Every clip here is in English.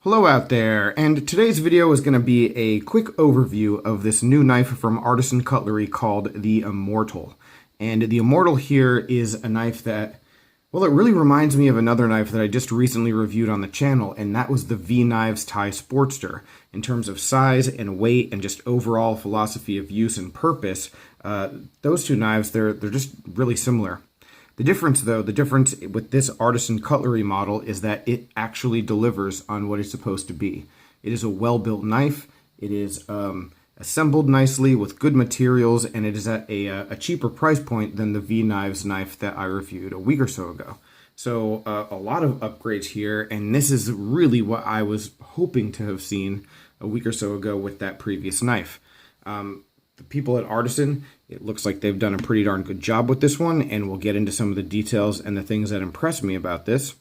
Hello out there, and today's video is going to be a quick overview of this new knife from Artisan Cutlery called the Immortal. And the Immortal here is a knife that, well, it really reminds me of another knife that I just recently reviewed on the channel, and that was the V-Knives Thai Sportster. In terms of size and weight and just overall philosophy of use and purpose, those two knives, they're just really similar. The difference with this Artisan Cutlery model is that it actually delivers on what it's supposed to be. It is a well-built knife. It is assembled nicely with good materials, and it is at a cheaper price point than the V-Knives knife that I reviewed a week or so ago. So a lot of upgrades here, and this is really what I was hoping to have seen a week or so ago with that previous knife. The people at Artisan, it looks like they've done a pretty darn good job with this one, and we'll get into some of the details and the things that impressed me about this.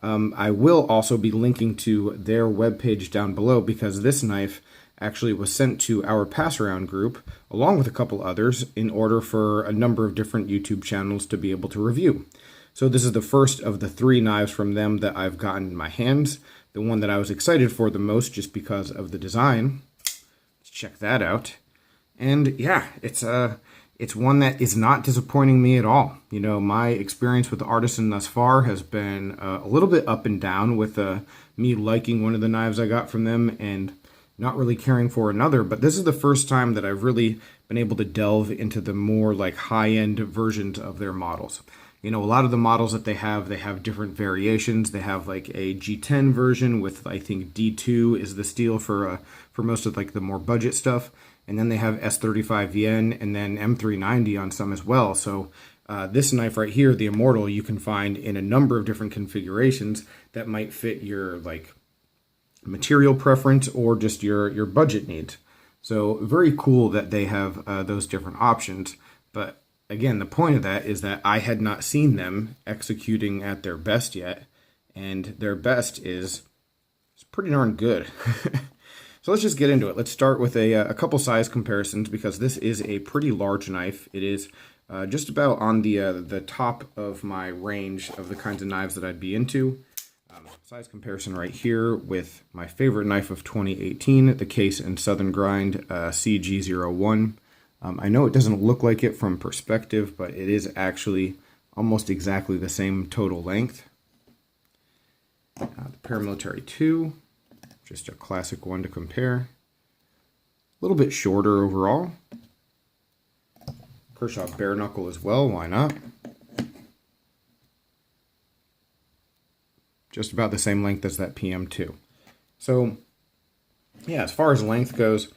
I will also be linking to their webpage down below because this knife actually was sent to our pass-around group along with a couple others in order for a number of different YouTube channels to be able to review. So this is the first of the 3 knives from them that I've gotten in my hands. The one that I was excited for the most just because of the design. Let's check that out. And yeah, it's one that is not disappointing me at all. You know, my experience with Artisan thus far has been a little bit up and down with me liking one of the knives I got from them and not really caring for another. But this is the first time that I've really been able to delve into the more like high-end versions of their models. You know, a lot of the models that they have different variations. They have like a G10 version with, I think, D2 is the steel for most of like the more budget stuff. And then they have S35VN and then M390 on some as well. So this knife right here, the Immortal, you can find in a number of different configurations that might fit your like material preference or just your budget needs. So very cool that they have those different options. But again, the point of that is that I had not seen them executing at their best yet. And their best is pretty darn good. So let's just get into it. Let's start with a couple size comparisons because this is a pretty large knife. It is just about on the top of my range of the kinds of knives that I'd be into. Size comparison right here with my favorite knife of 2018, the Case and Southern Grind CG01. I know it doesn't look like it from perspective, but it is actually almost exactly the same total length. The Paramilitary 2. Just a classic one to compare. A little bit shorter overall. Kershaw bare knuckle as well, why not? Just about the same length as that PM2. So, yeah, as far as length goes,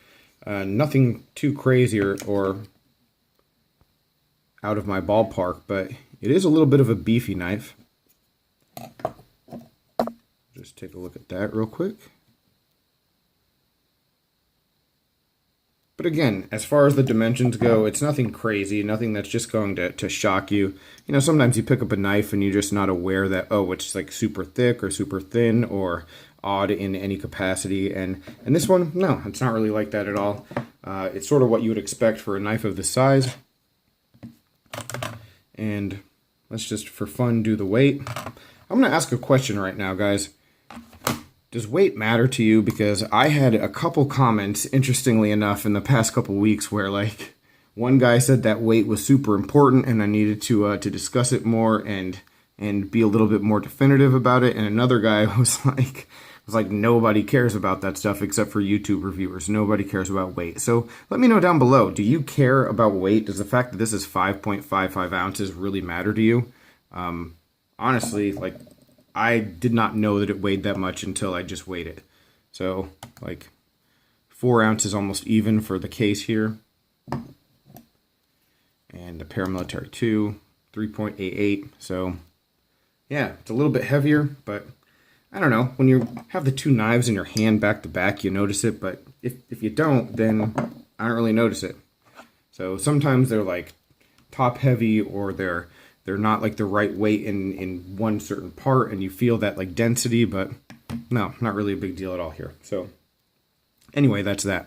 nothing too crazy or out of my ballpark, but it is a little bit of a beefy knife. Just take a look at that real quick. But again, as far as the dimensions go, it's nothing crazy, nothing that's just going to shock you. You know, sometimes you pick up a knife and you're just not aware that, oh, it's like super thick or super thin or odd in any capacity. And this one, no, it's not really like that at all. It's sort of what you would expect for a knife of this size. And let's just, for fun, do the weight. I'm going to ask a question right now, guys. Does weight matter to you? Because I had a couple comments, interestingly enough, in the past couple weeks where, like, one guy said that weight was super important and I needed to discuss it more and be a little bit more definitive about it. And another guy was like, nobody cares about that stuff except for YouTube reviewers. Nobody cares about weight. So let me know down below. Do you care about weight? Does the fact that this is 5.55 ounces really matter to you? Honestly, like, I did not know that it weighed that much until I just weighed it. So, like, 4 ounces almost even for the Case here. And the Paramilitary 2, 3.88. So, yeah, it's a little bit heavier, but I don't know. When you have the 2 knives in your hand back to back, you notice it. But if you don't, then I don't really notice it. So sometimes they're, like, top heavy or they're not like the right weight in one certain part and you feel that like density, but no, not really a big deal at all here. So anyway, that's that.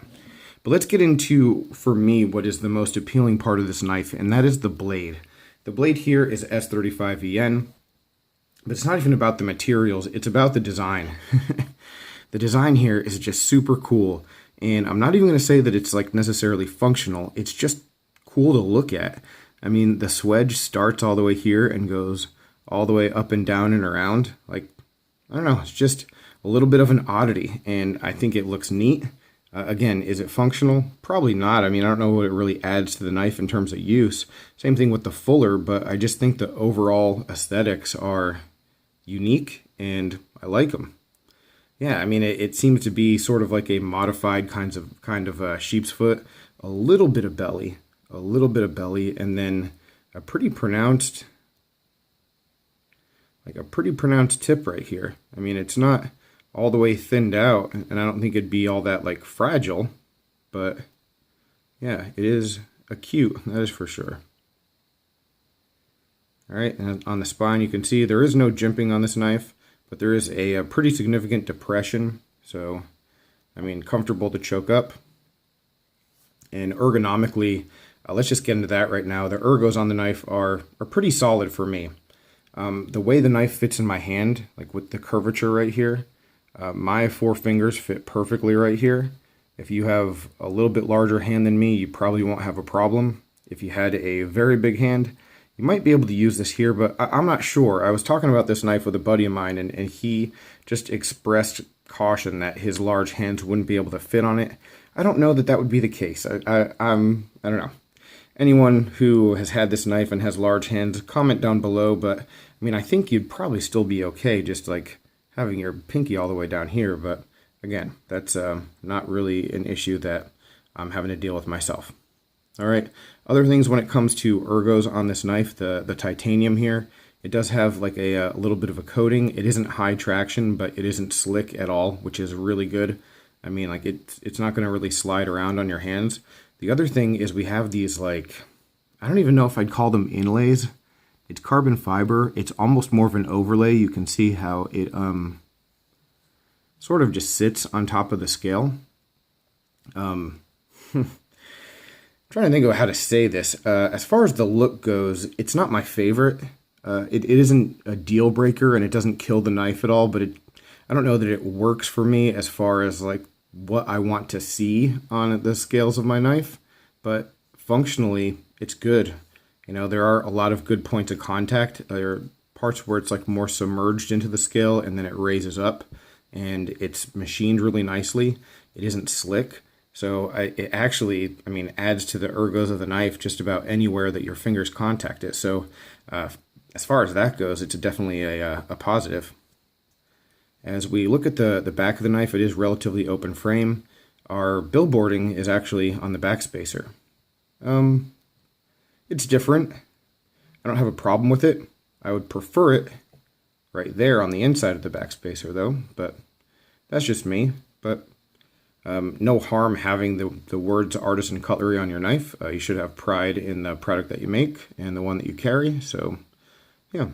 But let's get into, for me, what is the most appealing part of this knife, and that is the blade. The blade here is S35VN, but it's not even about the materials, it's about the design. the design here is just super cool. And I'm not even going to say that it's like necessarily functional. It's just cool to look at. I mean, the swedge starts all the way here and goes all the way up and down and around. Like, I don't know, it's just a little bit of an oddity, and I think it looks neat. Again, is it functional? Probably not. I mean, I don't know what it really adds to the knife in terms of use. Same thing with the fuller, but I just think the overall aesthetics are unique, and I like them. Yeah, I mean, it seems to be sort of like a modified kind of sheep's foot, a little bit of belly, and then a pretty pronounced, tip right here. I mean, it's not all the way thinned out, and I don't think it'd be all that like fragile, but yeah, it is acute, that is for sure. All right, and on the spine you can see there is no jimping on this knife, but there is a pretty significant depression, so I mean, comfortable to choke up. And ergonomically, let's just get into that right now. The ergos on the knife are pretty solid for me. The way the knife fits in my hand, like with the curvature right here, my 4 fingers fit perfectly right here. If you have a little bit larger hand than me, you probably won't have a problem. If you had a very big hand, you might be able to use this here, but I'm not sure. I was talking about this knife with a buddy of mine, and he just expressed caution that his large hands wouldn't be able to fit on it. I don't know that would be the case. I don't know. Anyone who has had this knife and has large hands, comment down below, but I mean, I think you'd probably still be okay just like having your pinky all the way down here, but again, that's not really an issue that I'm having to deal with myself. All right, other things when it comes to ergos on this knife, the titanium here, it does have like a little bit of a coating. It isn't high traction, but it isn't slick at all, which is really good. I mean, like it's not going to really slide around on your hands. The other thing is we have these, like, I don't even know if I'd call them inlays. It's carbon fiber. It's almost more of an overlay. You can see how it sort of just sits on top of the scale. Trying to think of how to say this. As far as the look goes, it's not my favorite. It isn't a deal breaker, and it doesn't kill the knife at all, but I don't know that it works for me as far as like what I want to see on the scales of my knife, but functionally it's good. You know, there are a lot of good points of contact. There are parts where it's like more submerged into the scale and then it raises up, and it's machined really nicely. It isn't slick, so it actually, I mean, adds to the ergos of the knife just about anywhere that your fingers contact it. So as far as that goes, it's definitely a positive. As we look at the back of the knife, it is relatively open frame. Our billboarding is actually on the back spacer. It's different. I don't have a problem with it. I would prefer it right there on the inside of the back spacer though, but that's just me. But no harm having the words Artisan Cutlery on your knife. You should have pride in the product that you make and the one that you carry, so yeah.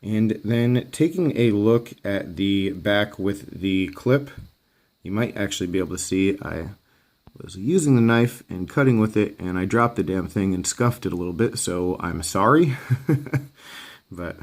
And then taking a look at the back with the clip, you might actually be able to see I was using the knife and cutting with it, and I dropped the damn thing and scuffed it a little bit, so I'm sorry. But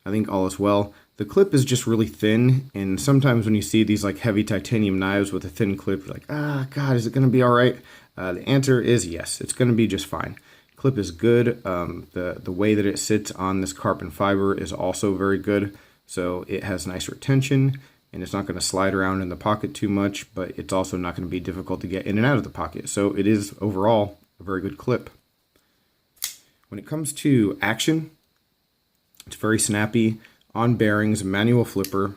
I think all is well. The clip is just really thin, and sometimes when you see these like heavy titanium knives with a thin clip, you're like, ah, God, is it going to be all right? The answer is yes, it's going to be just fine. Clip is good. The way that it sits on this carbon fiber is also very good, so it has nice retention, and it's not going to slide around in the pocket too much, but it's also not going to be difficult to get in and out of the pocket, so it is overall a very good clip. When it comes to action, it's very snappy, on bearings, manual flipper.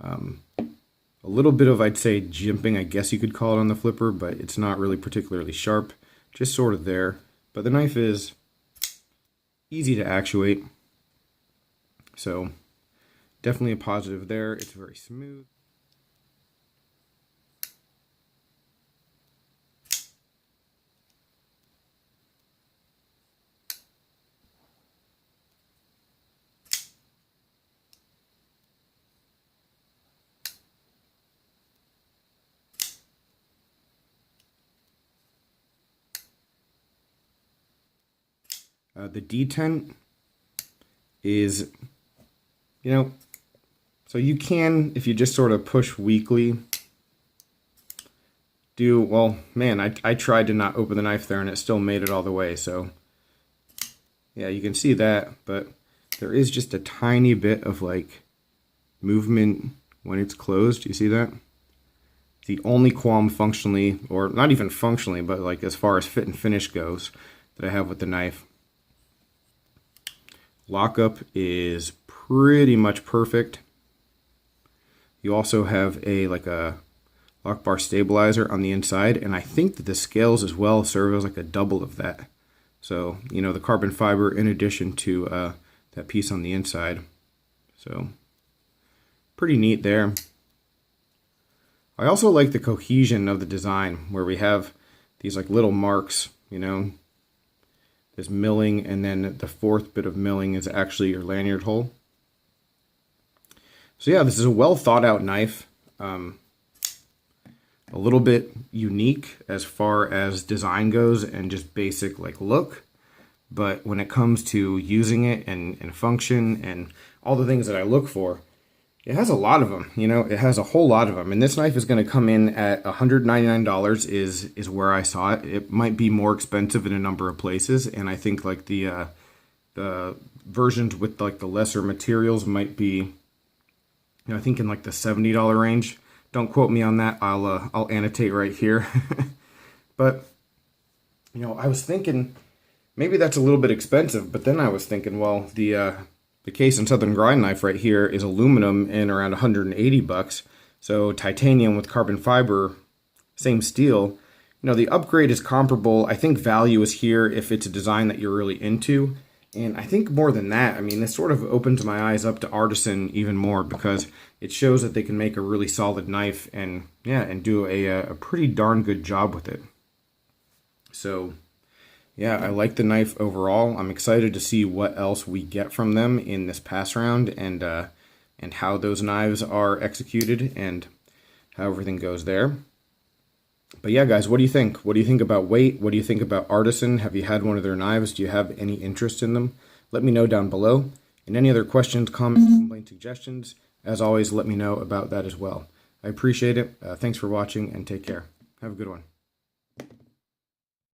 A little bit of, I'd say, jimping, I guess you could call it, on the flipper, but it's not really particularly sharp. Just sort of there, but the knife is easy to actuate, so definitely a positive there. It's very smooth. The detent is you know, so you can, if you just sort of push weakly, do, well, man, I tried to not open the knife there and it still made it all the way. So yeah, you can see that, but there is just a tiny bit of like movement when it's closed. You see that? The only qualm functionally, or not even functionally, but like as far as fit and finish goes that I have with the knife. Lockup is pretty much perfect. You also have a lock bar stabilizer on the inside, and I think that the scales as well serve as like a double of that. So, you know, the carbon fiber in addition to that piece on the inside. So, pretty neat there. I also like the cohesion of the design where we have these like little marks, you know, this milling, and then the fourth bit of milling is actually your lanyard hole. So yeah, this is a well thought out knife. A little bit unique as far as design goes and just basic like look. But when it comes to using it and function and all the things that I look for, it has a lot of them, you know, it has a whole lot of them. And this knife is going to come in at $199 is where I saw it. It might be more expensive in a number of places. And I think like the versions with like the lesser materials might be, you know, I think in like the $70 range. Don't quote me on that. I'll annotate right here. But, you know, I was thinking maybe that's a little bit expensive, but then I was thinking, well, the case and Southern Grind knife right here is aluminum and around 180 bucks. So titanium with carbon fiber, same steel. You know, the upgrade is comparable. I think value is here if it's a design that you're really into. And I think more than that, I mean, this sort of opens my eyes up to Artisan even more because it shows that they can make a really solid knife and, yeah, and do a pretty darn good job with it. So, yeah, I like the knife overall. I'm excited to see what else we get from them in this pass round and how those knives are executed and how everything goes there. But yeah, guys, what do you think? What do you think about weight? What do you think about Artisan? Have you had one of their knives? Do you have any interest in them? Let me know down below. And any other questions, comments, complaints, suggestions, as always, let me know about that as well. I appreciate it. Thanks for watching and take care. Have a good one.